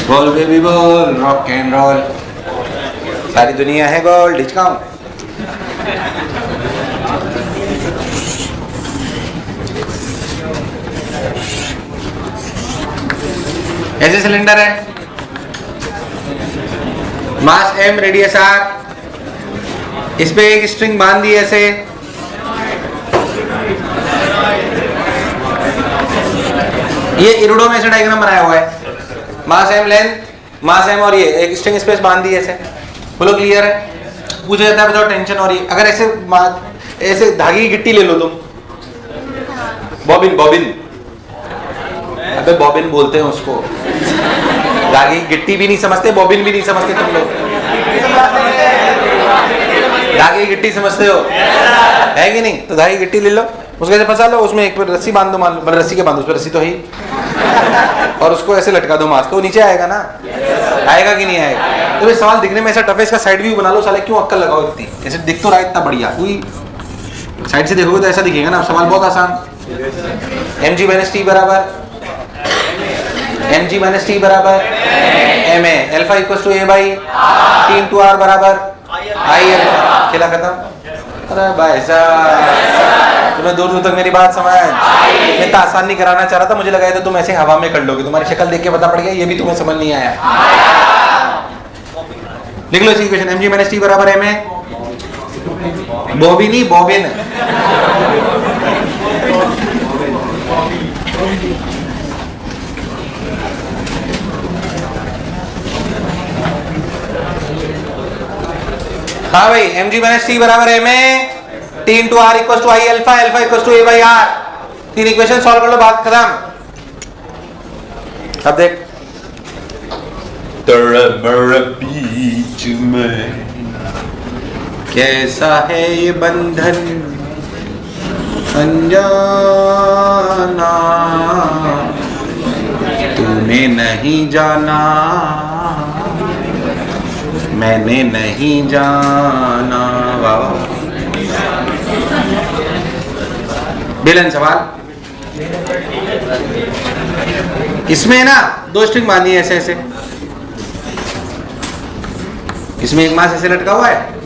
बोल बेबी बोल, रॉक एंड रोल, सारी दुनिया है गोल, डिस्काउंट। ऐसे सिलेंडर है, मास m, रेडियस r, इस पे एक स्ट्रिंग बांध दी ऐसे, ये इरुडो में से डायग्राम बनाया हुआ है। मास m लेंथ, मास m और ये एक स्ट्रिंग स्पेस बांध दी ऐसे। बोलो क्लियर है? पूछा जाता है बताओ टेंशन हो रही है। अगर ऐसे धागे की गिट्टी ले लो तुम, बॉबिन, अबे बॉबिन बोलते हैं उसको, धागे की गिट्टी भी नहीं समझते, बॉबिन भी नहीं समझते तुम लोग, धागे की गिट्टी समझते हो है कि नहीं? तो धागे की गिट्टी ले लो, उसको ऐसे फंसा लो, उसमें एक रस्सी बांध दो, मान रस्सी के बांधो, उस पर रस्सी तो ही, और उसको ऐसे लटका दो मास, तो नीचे आएगा ना, आएगा कि नहीं आएगा? तो फिर सवाल दिखने में ऐसा टफ है, इसका साइड व्यू बना लो साले, क्यों अक्कल लगाओ इतनी, ऐसे दिख तो रहा है इतना बढ़िया, कोई साइड से देखोगे तो ऐसा दिखेगा ना। सवाल बहुत आसान, mg माइनस टी बराबर ma, alpha equals to a by T into r बराबर आई अल्फा। खेला खत्म। अरे भाई साहब तुम्हें दूर दूर तक मेरी बात समझ, मैं इतना आसान नहीं कराना चाह रहा था, मुझे लगा तो तुम ऐसे हवा में कर लोगे, तुम्हारी शक्ल देख के पता पड़ गया ये भी तुम्हें समझ नहीं आया। लिख लो इसी इक्वेशन, mg माइनस टी बराबर ma, बॉबिन ही बॉबिन है, हाँ भाई mg माइनस टी बराबर है में T into r equal to I alpha, alpha equal to a by r. तीन इक्वेशन सॉल्व कर लो, बात खत्म। अब देख, तेरे बीच में कैसा है ये बंधन अनजाना, तूने नहीं जाना मैंने नहीं जाना। वाह, बेलन सवाल, इसमें ना दो स्ट्रिंग बांधी है ऐसे ऐसे, इसमें एक मास ऐसे लटका हुआ है,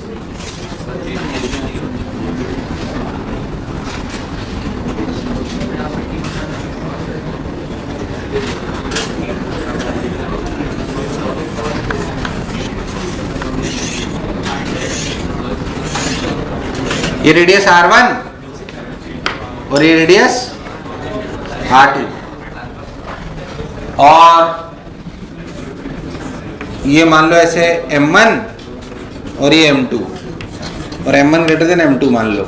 ये रेडियस R1 और ये रेडियस R2, और ये मान लो ऐसे M1 और ये M2, और m1 ग्रेटर देन m2 मान लो,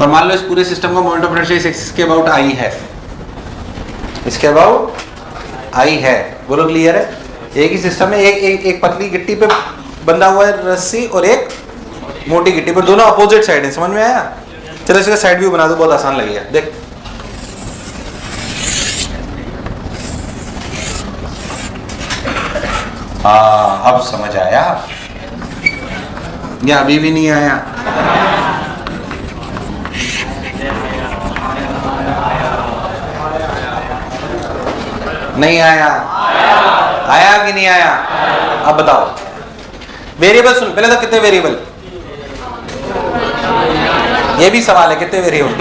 और मान लो इस पूरे सिस्टम का मोमेंट ऑफ इनर्शिया इसके अबाउट i है, इसके अबाउट i है। बोलो क्लियर है? एक ही सिस्टम में एक पतली गिट्टी पे बंधा हुआ है रस्सी और एक मोटी गिट्टी पर, दोनों अपोजिट साइड है। समझ में आया? चलो इसका साइड व्यू बना दो, बहुत आसान लगेगा। देख, हाँ अब समझ आया या अभी भी नहीं आया? नहीं आया? आया कि नहीं आया? अब बताओ। वेरिएबल सुन, पहले तो कितने वेरिएबल, ये भी सवाल है, कितने वेरिएबल?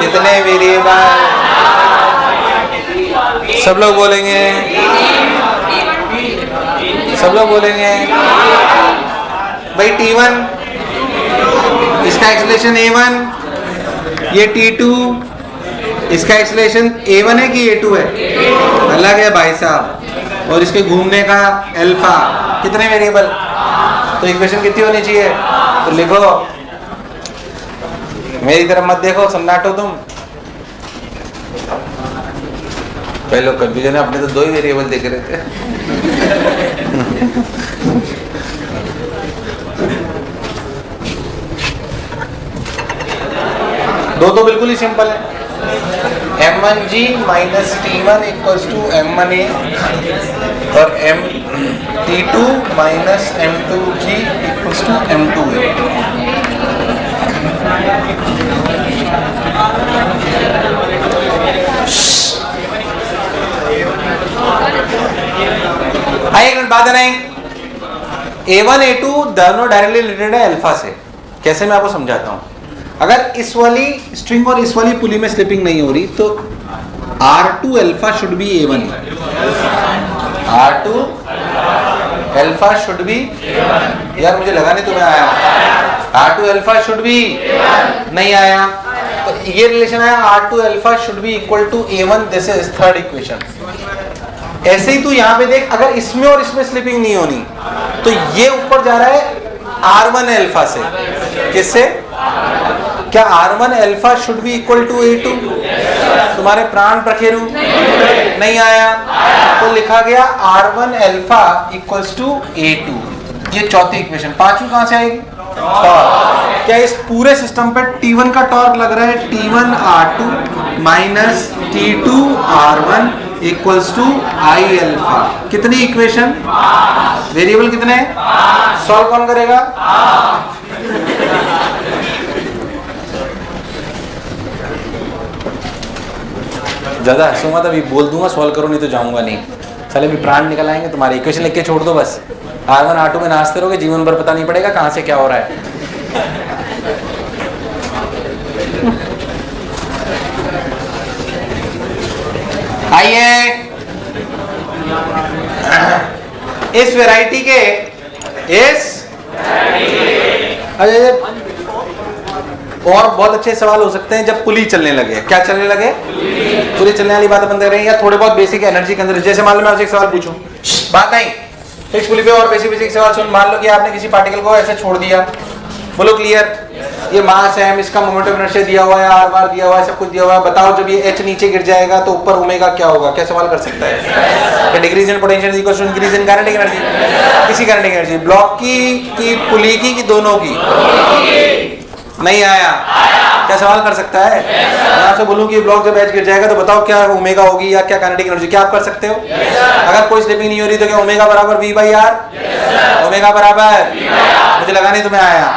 कितने वेरिएबल? सब लोग बोलेंगे, सब लोग बोलेंगे भाई T1, इसका एक्सेलरेशन A1, ये T2, इसका एक्सेलरेशन A1 है कि A2 है? अलग है भाई साहब। और इसके घूमने का अल्फा, कितने वेरिएबल? तो इक्वेशन कितनी होनी चाहिए? तो लिखो, मेरी तरफ मत देखो, सन्नाटो तुम। पहले लोग कंफ्यूजन है, अपने तो दो ही वेरिएबल देख रहे थे। दो तो बिल्कुल ही सिंपल है। m1g minus T1 equals to m1a और T2 minus m2g equals to m2a। आइए एक मिनट बात नहीं, A1 A2 दोनों डायरेक्टली रिलेटेड है अल्फा से। कैसे मैं आपको समझाता हूं। अगर इस वाली स्ट्रिंग और इस वाली पुली में स्लिपिंग नहीं हो रही तो R2 alpha should B A1, R2 alpha should B, यार मुझे लगा नहीं तुम्हें आया, R2 अल्फा शुड बी नहीं आया, तो ये रिलेशन आया R2 alpha should be equal to A1, this is third equation. ऐसे ही तू यहाँ पे देख, अगर इसमें और इसमें स्लिपिंग नहीं होनी तो ये ऊपर जा रहा है R1 अल्फा से, किससे? क्या R1 alpha should be equal to A2? तुम्हारे प्राण प्रखेरु नहीं आया, तो लिखा गया R1 alpha equals to A2। ये चौथी इक्वेशन। पांचवी कहां से आएगी? टॉर्क। क्या इस पूरे सिस्टम पे T1 का टॉर्क लग रहा है T1 R2 minus T2 R1 equals to I alpha. कितनी इक्वेशन? वेरिएबल कितने? सॉल्व कौन करेगा? ज्यादा हंसो मत, अभी बोल दूंगा सॉल्व करो, नहीं तो जाऊंगा नहीं। साले भी प्राण निकल आएंगे तुम्हारे। इक्वेशन लिख के छोड़ दो बस, R1 R2 में नाचते रहोगे, जीवन भर पता नहीं पड़ेगा कहां से क्या हो रहा है। आइए इस वैरायटी के और बहुत अच्छे सवाल हो सकते हैं जब पुली चलने लगे। क्या चलने लगे? पुली चलने वाली बात बंद कर रही है, या थोड़े बहुत बेसिक एनर्जी के अंदर। जैसे मान लो मैं आपसे एक सवाल पूछूं, बात नहीं फिक्स पुली पे, और बेसिक सवाल सुन। मान लो कि आपने किसी पार्टिकल को ऐसे छोड़ दिया, बोलो क्लियर, ये मास है, इसका मोमेंट ऑफ इनर्शिया दिया हुआ है, आर बार दिया हुआ है, सब कुछ दिया हुआ है। बताओ जब ये H नीचे गिर जाएगा तो ऊपर ओमेगा क्या होगा? क्या सवाल कर सकता है? Decrease in potential is equal to increase in kinetic energy. किसी काइनेटिक एनर्जी, ब्लॉक की पुली की, कि दोनों की? नहीं आया? क्या सवाल कर सकता है? मैं आपसे बोलूं कि ब्लॉक जब H गिर जाएगा तो बताओ क्या ओमेगा होगी या क्या काइनेटिक एनर्जी? क्या आप कर सकते हो? अगर कोई स्लिपिंग नहीं हो रही तो क्या ओमेगा बराबर V/R? ओमेगा बराबर, मुझे लगा नहीं तुम्हें आया।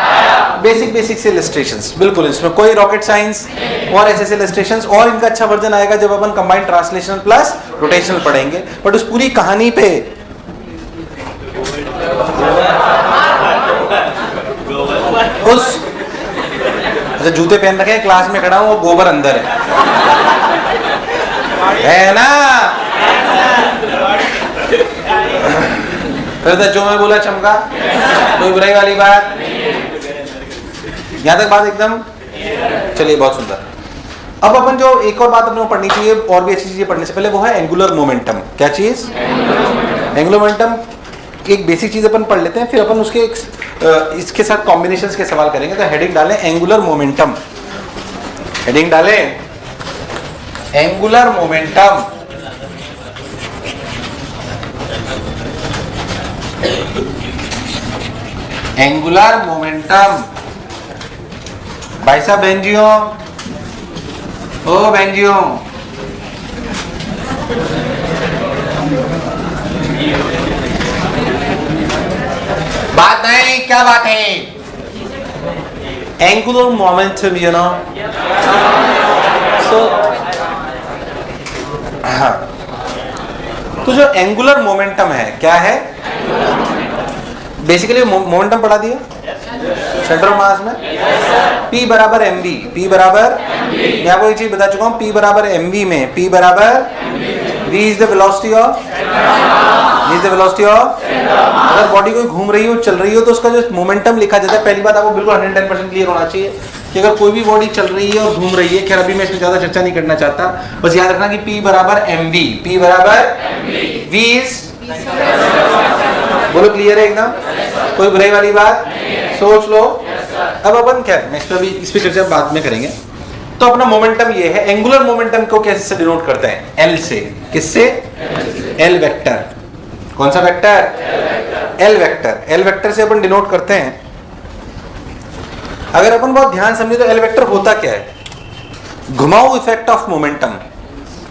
बेसिक से इलस्ट्रेशंस, बिल्कुल इसमें कोई रॉकेट साइंस और ऐसे इलस्ट्रेशंस, और इनका अच्छा वर्जन आएगा जब अपन कंबाइंड ट्रांसलेशनल प्लस रोटेशनल पढ़ेंगे। बट उस पूरी कहानी पे उस अच्छा जूते पहन रखे हैं, क्लास में खड़ा हूं, वो गोबर अंदर है ना? फिर तो जो मैं बोला चमका, कोई बुराई वाली बात? यहां तक बात एकदम चलिए, बहुत सुंदर। अब अपन जो एक और बात अपने को पढ़नी चाहिए, और भी अच्छी चीजें पढ़ने से पहले, वो है एंगुलर मोमेंटम। क्या चीज? Angular momentum. एक बेसिक चीज अपन पढ़ लेते हैं, फिर अपन उसके इसके साथ कॉम्बिनेशंस के सवाल करेंगे। तो हेडिंग डालें एंगुलर मोमेंटम, हेडिंग डालें एंगुलर मोमेंटम। Angular momentum. भाई साहब, बेंजियो, ओ बेंजियो, बात नहीं, क्या बात है? Angular momentum, you know. हाँ, तो जो एंगुलर मोमेंटम है, क्या है? बेसिकली मोमेंटम पढ़ा दिया सेंटर ऑफ मास में। P बराबर mv, P बराबर, मैं आपको एक चीज बता चुका हूँ, P बराबर mv में P बराबर v is the velocity of, अगर बॉडी कोई घूम रही हो, चल रही हो, तो उसका जो मोमेंटम लिखा जाता है, पहली बात आपको बिल्कुल 110% क्लियर होना चाहिए कि अगर कोई भी बॉडी चल रही है और घूम रही है, खैर अभी मैं इसमें ज्यादा चर्चा नहीं करना चाहता, बस याद रखना कि P बराबर mv, P बराबर v इज, बोलो क्लियर है एकदम, कोई बुराई वाली बात? सोच लो। अब अपन क्या, मैं इस पे चर्चा बाद में करेंगे। तो अपना मोमेंटम ये है। एंगुलर मोमेंटम को कैसे से डिनोट करते हैं? एल से। किससे? L vector. कौन सा vector? L vector. L vector से अपन डिनोट करते हैं। अगर अपन बहुत ध्यान समझे तो एल वेक्टर होता क्या है? घुमाऊ इफेक्ट ऑफ मोमेंटम।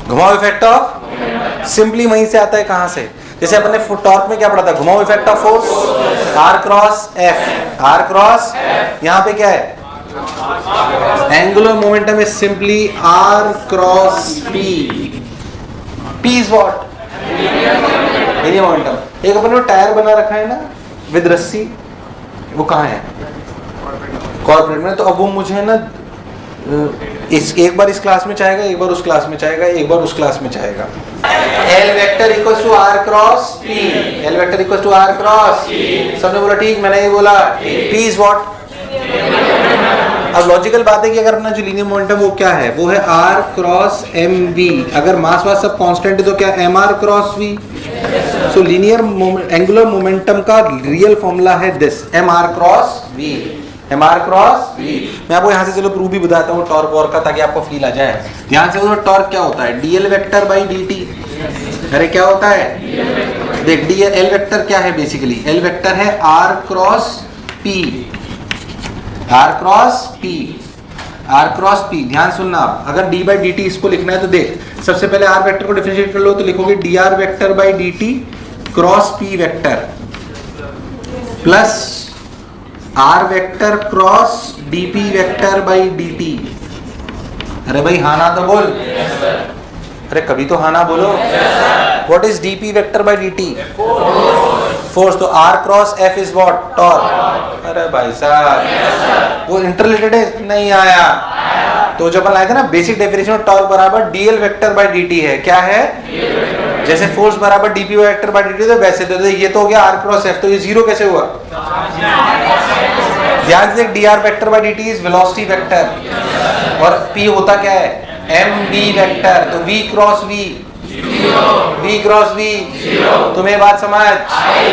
घुमाऊ इफेक्ट ऑफ, सिंपली वहीं से आता है। कहां से? जैसे अपने टॉर्क में क्या पढ़ा था? घुमाऊ effect of force, R cross F. R cross, यहां पे क्या है? Angular momentum is simply R cross P. P is what? Linear momentum. एक अपन ने टायर बना रखा है ना विद रस्सी, वो कहाँ है? कॉर्पोरेट में। तो अब वो मुझे ना एक बार इस क्लास में चाहेगा, एक बार उस क्लास में चाहेगा, एक बार उस क्लास में चाहेगा। L vector equals to r cross p. L vector equals to r cross, सबने बोला ठीक, मैंने ये बोला। P is what? अब लॉजिकल बात है कि अगर अपना जो लीनियर मोमेंटम वो क्या है? वो है आर क्रॉस एम वी। अगर मास वास सब कांस्टेंट है तो क्या m r cross v. So linear angular momentum का रियल फॉर्मूला है this, m r cross v. M r cross v. मैं आपको यहाँ से चलो प्रूफ भी बताता हूँ टॉर्क वॉर्क का, ताकि आपको फील आ जाए। ध्यान से बोलो, टॉर्क क्या होता है? DL vector by d. अरे क्या होता है? देख, डीएल एल वेक्टर क्या है बेसिकली? एल वेक्टर है r cross p. R cross p, r cross p. ध्यान सुनना आप, अगर डी बाई डी टी इसको लिखना है तो देख, सबसे पहले आर वेक्टर को डिफरेंशिएट कर लो, तो लिखोगे d are vector by d t cross p vector plus r vector cross d p vector by d. अरे भाई हाँ ना तो बोल। अरे कभी तो हाँ ना बोलो। What is DP vector by D? Force. तो R cross F is what? Torque. अरे भाई साहब, वो इंटररिलेटेड है? नहीं आया। तो जब अपन लाए थे ना बेसिक डेफिनेशन ऑफ टॉर्क बराबर डीएल वेक्टर बाई डी है। क्या है? जैसे फोर्स बराबर डीपी वेक्टर बाई डी, तो वैसे तो ये तो हो गया आर क्रॉस एफ। तो ये जीरो कैसे हुआ? ध्यान से, D are vector by D is velocity vector, और पी होता क्या है? M V vector. तो V cross V, V cross V. तुम्हें बात समझ?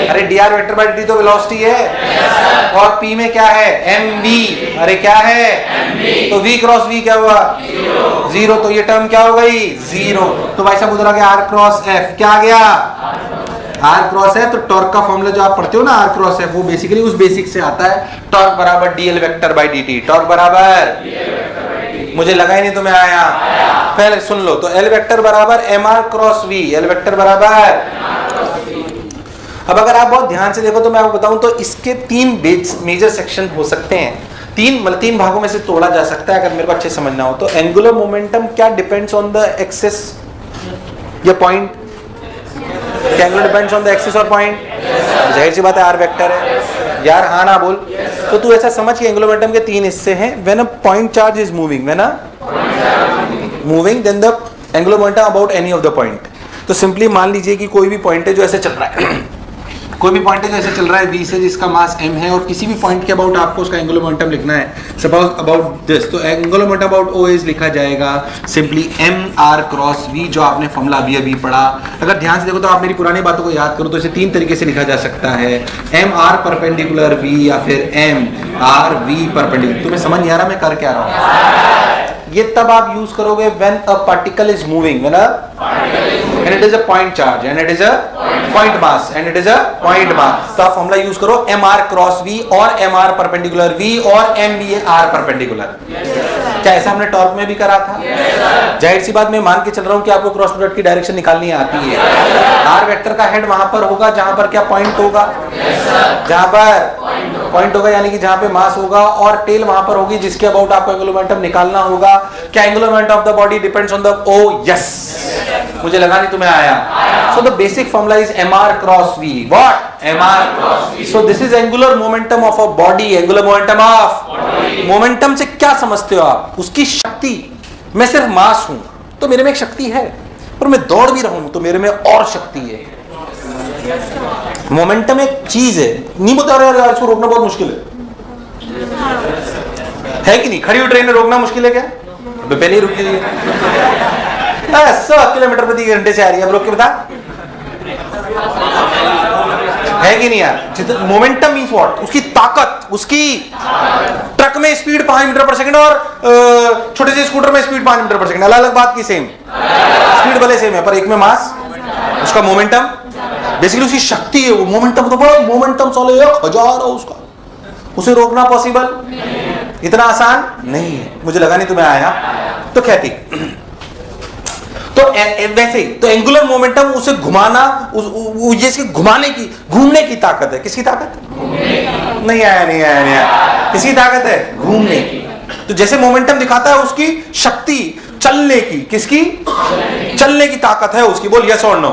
अरे D are vector by D तो वेलोसिटी है, और पी में क्या है? M V. अरे क्या है? तो वी क्रॉस वी क्या हुआ? जीरो। तो ये टर्म क्या हो गई? जीरो। तो भाई साहब उधर आ गया आर क्रॉस एफ। क्या आ गया? R cross F. तो टॉर्क का फॉर्मूला जो आप पढ़ते हो ना आर क्रॉस एफ, वो बेसिकली उस बेसिक से आता है। टॉर्क बराबर d l vector by d. Torque बराबर, मुझे लगा ही नहीं तुम्हें आया। पहले सुन लो, तो एल वेक्टर बराबर m r cross v. L vector बराबर, अब अगर आप बहुत ध्यान से देखो तो मैं आपको बताऊं तो इसके तीन मेजर सेक्शन हो सकते हैं। तीन भागों में से तोड़ा जा सकता है, अगर मेरे को अच्छे समझना हो तो। एंगुलर मोमेंटम क्या डिपेंड्स ऑन द एक्सिस या point? Angular depends on the axis और पॉइंट। जाहिर सी बात है आर वेक्टर है यार, हाँ ना बोल। तो तू ऐसा समझ कि एंगुलर मोमेंटम के तीन हिस्से हैं। When a point charge is moving, when a moving, then the angular momentum about any of the point. तो सिंपली मान लीजिए कि कोई भी पॉइंट है जो ऐसे चल रहा है, कोई भी पॉइंट है जैसे चल रहा है v से जिसका मास m है और किसी भी पॉइंट के अबाउट आपको उसका एंगुलर मोमेंटम लिखना है, सपोज अबाउट दिस, तो angular momentum about O is लिखा जाएगा सिंपली mr क्रॉस v, जो आपने फॉर्मूला अभी पढ़ा। अगर ध्यान से देखो तो आप मेरी पुरानी बातों को याद करो तो इसे 3 तरीके से लिखा जा सकता है, mr परपेंडिकुलर v या फिर mr v परपेंडिकुलर। तुम्हें समझ नहीं आ रहा मैं कर क्या रहा हूं? ये तब आप यूज करोगे when a particle is moving, and it is a point charge and it is a point mass and it is a point mass। तो आप फॉर्मूला यूज करो mr क्रॉस v और mr परपेंडिकुलर v और mvr perpendicular. क्या ऐसा हमने torque में भी करा था? जाहिर सी बात मैं मान के चल रहा हूं कि आपको क्रॉस प्रोडक्ट की डायरेक्शन निकालनी आती है। r वेक्टर का हेड वहां पर होगा जहां पर क्या पॉइंट होगा, जहां पर पॉइंट होगा यानी कि जहां पे मास होगा, और टेल वहां पर होगी जिसके अबाउट आपको एंगुलर मोमेंटम निकालना होगा। क्या angular momentum of the body depends on the O? Yes, मुझे लगा नहीं तुम्हें आया। So the basic formula is mr cross v। What? mr cross v। So this is angular momentum of a body. Angular momentum of momentum से क्या समझते हो आप? उसकी शक्ति। मैं सिर्फ मास हूं तो मेरे में एक शक्ति है, पर मैं दौड़ भी रहा हूं तो मेरे में और शक्ति है। मोमेंटम एक चीज है, नहीं बता रहे यार इसको रोकना बहुत मुश्किल है कि नहीं? खड़ी हुई ट्रेन में रोकना मुश्किल है क्या? पहले ही रुकी है, 100 किलोमीटर प्रति घंटे से आ रही है, अब रोक के बता, है कि नहीं यार? Momentum means what? उसकी ताकत, उसकी ट्रक में स्पीड 5 मीटर पर सेकंड और छोटे से स्कूटर में स्पीड 5 मीटर पर सेकंड, अलग अलग बात की, सेम स्पीड भले सेम है पर एक में मास, उसका मोमेंटम, बेसिकली उसकी शक्ति है वो। मोमेंटम तो बड़ा मोमेंटम साले 1000 है उसका, उसे रोकना पॉसिबल इतना आसान नहीं है। मुझे लगा नहीं तुम्हें आया, तो क्या ठीक। तो वैसे तो एंगुलर मोमेंटम उसे घुमाना, जैसे घुमाने की, घूमने की ताकत है। किसकी ताकत? नहीं आया। किसकी ताकत है? घूमने की। तो जैसे मोमेंटम दिखाता है उसकी शक्ति, चलने की, किसकी? चलने की ताकत है उसकी। बोल यस और नो।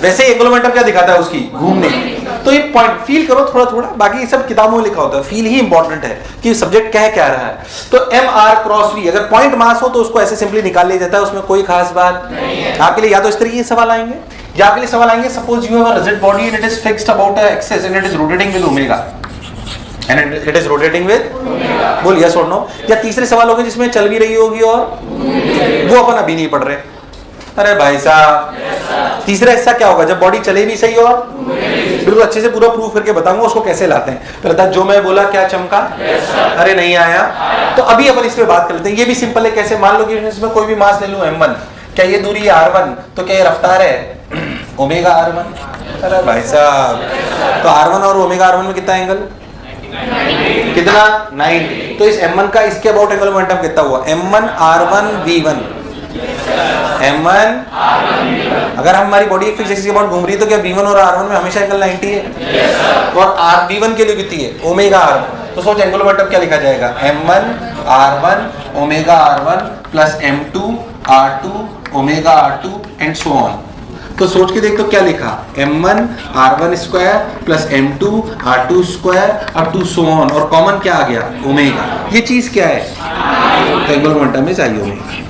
वैसे एंगुलर मोमेंटम क्या दिखाता है? उसकी घूमने की। तो ये पॉइंट फील करो थोड़ा थोड़ा, बाकी ये सब किताबों में लिखा होता है, फील ही इंपॉर्टेंट है कि सब्जेक्ट कह क्या रहा है। तो mr क्रॉस v, अगर पॉइंट मास हो तो उसको ऐसे सिंपली निकाल लिया जाता है, उसमें कोई खास बात नहीं है। आपके लिए या तो इस तरीके के सवाल आएंगे या आपके लिए सवाल आएंगे, suppose you have a rigid body and it is fixed about a axis and it is rotating with omega and it is rotating with, बोल यस और नो। या तीसरे सवाल होंगे जिसमें चल भी रही होगी और वो अपन अभी नहीं पढ़ रहे। अरे भाई साहब, तीसरा हिस्सा क्या होगा? जब बॉडी चले भी सही और बिल्कुल अच्छे से पूरा प्रूफ करके बताऊंगा उसको कैसे लाते हैं। पहले जो मैं बोला क्या चमका? अरे नहीं आया। तो अभी अपन इस पे बात कर लेते हैं। ये भी सिंपल है। कैसे? मान लो कि इसमें कोई भी मास ले लूं m1, क्या ये दूरी है r1, तो क्या ये रफ्तार है ओमेगा r1? अरे भाई साहब, तो r1 और ओमेगा r1 में कितना एंगल? कितना? 90। तो इस m1 का इसके अबाउट एंगुलर मोमेंटम कितना हुआ? m1 r1 v1, m1 अगर हमारी बॉडी एक फिक्स एक्सिस के अबाउट घूम रही है तो क्या v1 और r1 में हमेशा एंगल 90 है? और v1 के लिए कितनी है? Omega r1। तो सोच एंगुलर मोमेंटम क्या लिखा जाएगा? m1 r1 omega r1 plus m2 r2 omega r2 and so on. तो सोच के देख तो क्या लिखा? m1 r1 square plus m2 r2 square up to so on, और कॉमन क्या आ गया? ओमेगा। ये चीज क्या है? Angular momentum is I omega.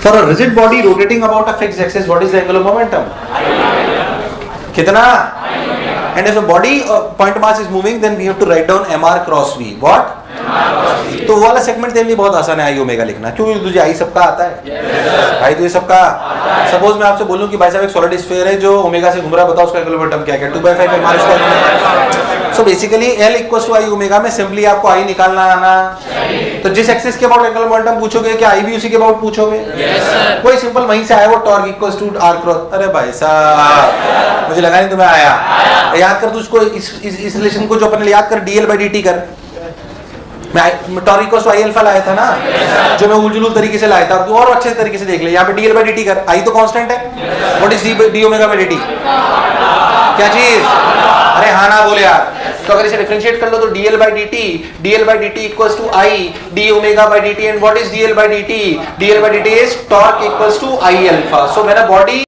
For a rigid body rotating about a fixed axis, what is the angular momentum? कितना? And if a body point mass is moving, then we have to write down mr cross v. What? तो वो वाला segment तेरे लिए बहुत आसान है आई omega लिखना, क्योंकि तुझे आई सबका आता है। आई तुझे सबका। सपोज मैं आपसे बोलूं कि भाई साहब एक सॉलिड स्फीयर है जो ओमेगा से घूम रहा है, बताओ उसका एंगुलर मोमेंटम क्या है? 2/5 mr square. So basically L equals to I omega में सिंपली आपको आई निकालना आना। तो जिस एक्सिस के अबाउट एंगुलर मोमेंटम पूछोगे, क्या आई भी उसी के अबाउट पूछोगे? वही सिंपल वहीं से आया वो, torque equals to r cross. अरे भाई साहब, मुझे लगा नहीं तुम्हें आया। याद कर तू उसको, इस रिलेशन को जो अपन याद कर, dl/dt कर। मैं torque equals to I alpha लाया था ना, जो मैं उलझुल तरीके से लाया था, तो और अच्छे तरीके से देख ले। यहाँ पे dl/dt कर, आई तो कांस्टेंट है। What is d ओमेगा/dt? क्या चीज? अरे हाँ ना बोले यार। तो अगर इसे डिफरेंशिएट कर लो तो dl/dt equals to i d omega, and what is dl/dt? dl/dt is torque equals to I alpha. So मेरा बॉडी